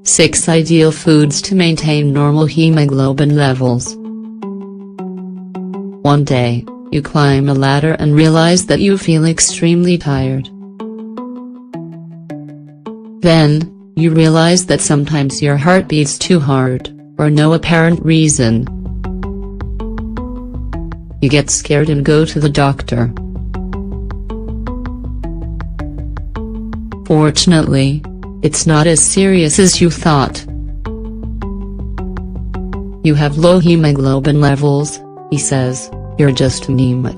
6 Ideal Foods to Maintain Normal Hemoglobin Levels. One day, you climb a ladder and realize that you feel extremely tired. Then, you realize that sometimes your heart beats too hard, for no apparent reason. You get scared and go to the doctor. Fortunately, it's not as serious as you thought. You have low hemoglobin levels, he says, you're just anemic.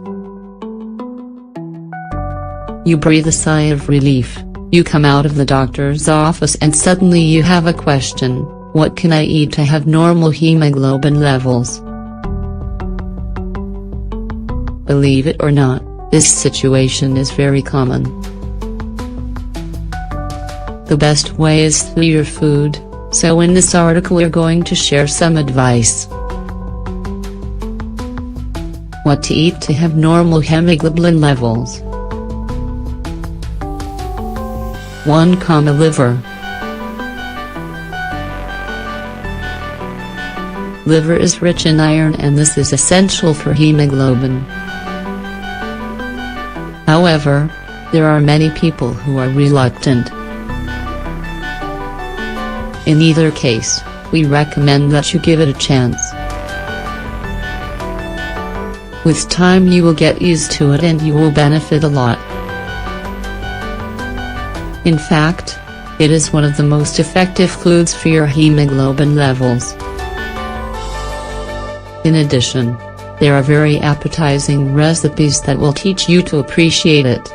You breathe a sigh of relief, you come out of the doctor's office and suddenly you have a question: what can I eat to have normal hemoglobin levels? Believe it or not, this situation is very common. The best way is through your food, so in this article we're going to share some advice. What to eat to have normal hemoglobin levels. 1. Liver. Liver is rich in iron and this is essential for hemoglobin. However, there are many people who are reluctant. In either case, we recommend that you give it a chance. With time you will get used to it and you will benefit a lot. In fact, it is one of the most effective foods for your hemoglobin levels. In addition, there are very appetizing recipes that will teach you to appreciate it.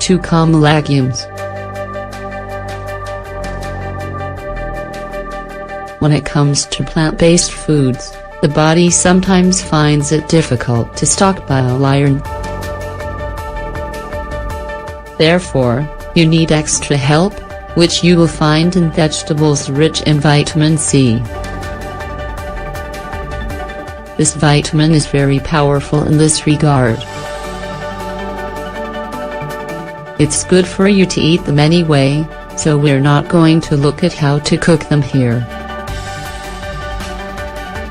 2. Legumes. When it comes to plant-based foods, the body sometimes finds it difficult to stockpile iron. Therefore, you need extra help, which you will find in vegetables rich in vitamin C. This vitamin is very powerful in this regard. It's good for you to eat them anyway, so we're not going to look at how to cook them here.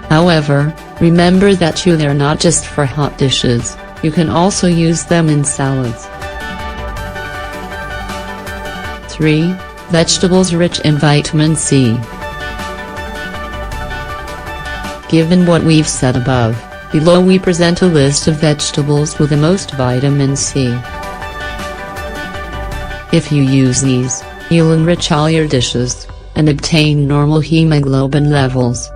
However, remember that they're not just for hot dishes, you can also use them in salads. 3. Vegetables rich in vitamin C. Given what we've said above, below we present a list of vegetables with the most vitamin C. If you use these, you'll enrich all your dishes, and obtain normal hemoglobin levels.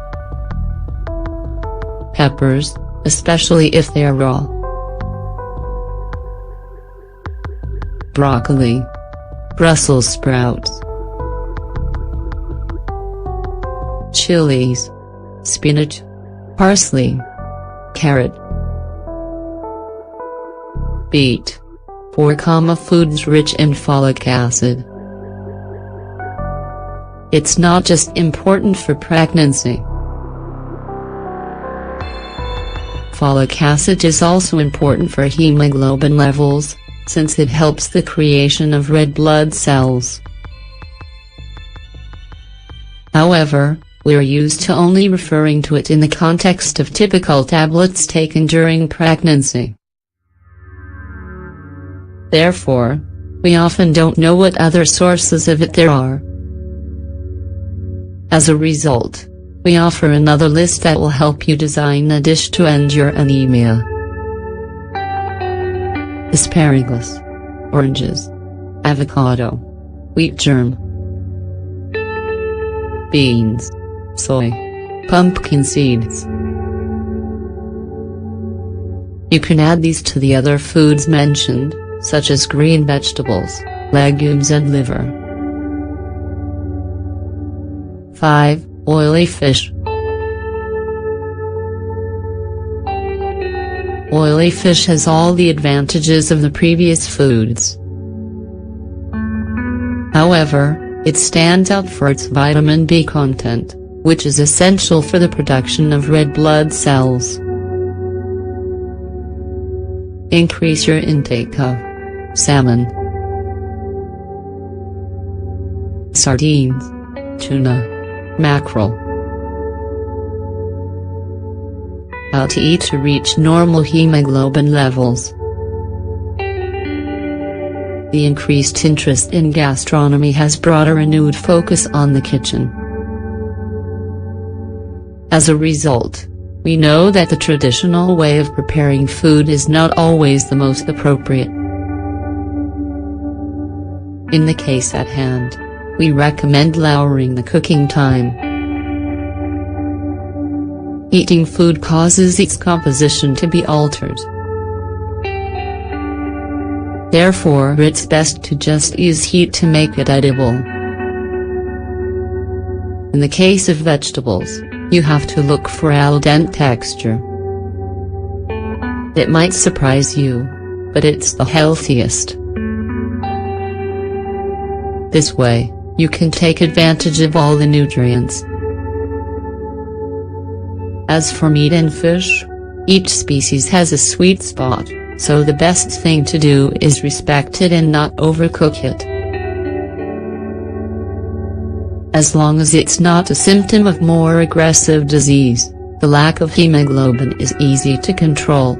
Peppers, especially if they are raw. Broccoli. Brussels sprouts. Chilies. Spinach. Parsley. Carrot. Beet. 4. Foods rich in folic acid. It's not just important for pregnancy. Folic acid is also important for hemoglobin levels, since it helps the creation of red blood cells. However, we're used to only referring to it in the context of typical tablets taken during pregnancy. Therefore, we often don't know what other sources of it there are. As a result, we offer another list that will help you design a dish to end your anemia. Asparagus. Oranges. Avocado. Wheat germ. Beans. Soy. Pumpkin seeds. You can add these to the other foods mentioned, such as green vegetables, legumes and liver. 5. Oily fish. Oily fish has all the advantages of the previous foods. However, it stands out for its vitamin B content, which is essential for the production of red blood cells. Increase your intake of salmon. sardines, tuna, mackerel. How to eat to reach normal hemoglobin levels. The increased interest in gastronomy has brought a renewed focus on the kitchen. As a result, we know that the traditional way of preparing food is not always the most appropriate. In the case at hand, we recommend lowering the cooking time. Eating food causes its composition to be altered. Therefore, it's best to just use heat to make it edible. In the case of vegetables, you have to look for al dente texture. It might surprise you, but it's the healthiest. This way, you can take advantage of all the nutrients. As for meat and fish, each species has a sweet spot, so the best thing to do is respect it and not overcook it. As long as it's not a symptom of more aggressive disease, the lack of hemoglobin is easy to control.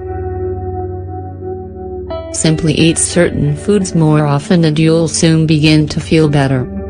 Simply eat certain foods more often and you'll soon begin to feel better.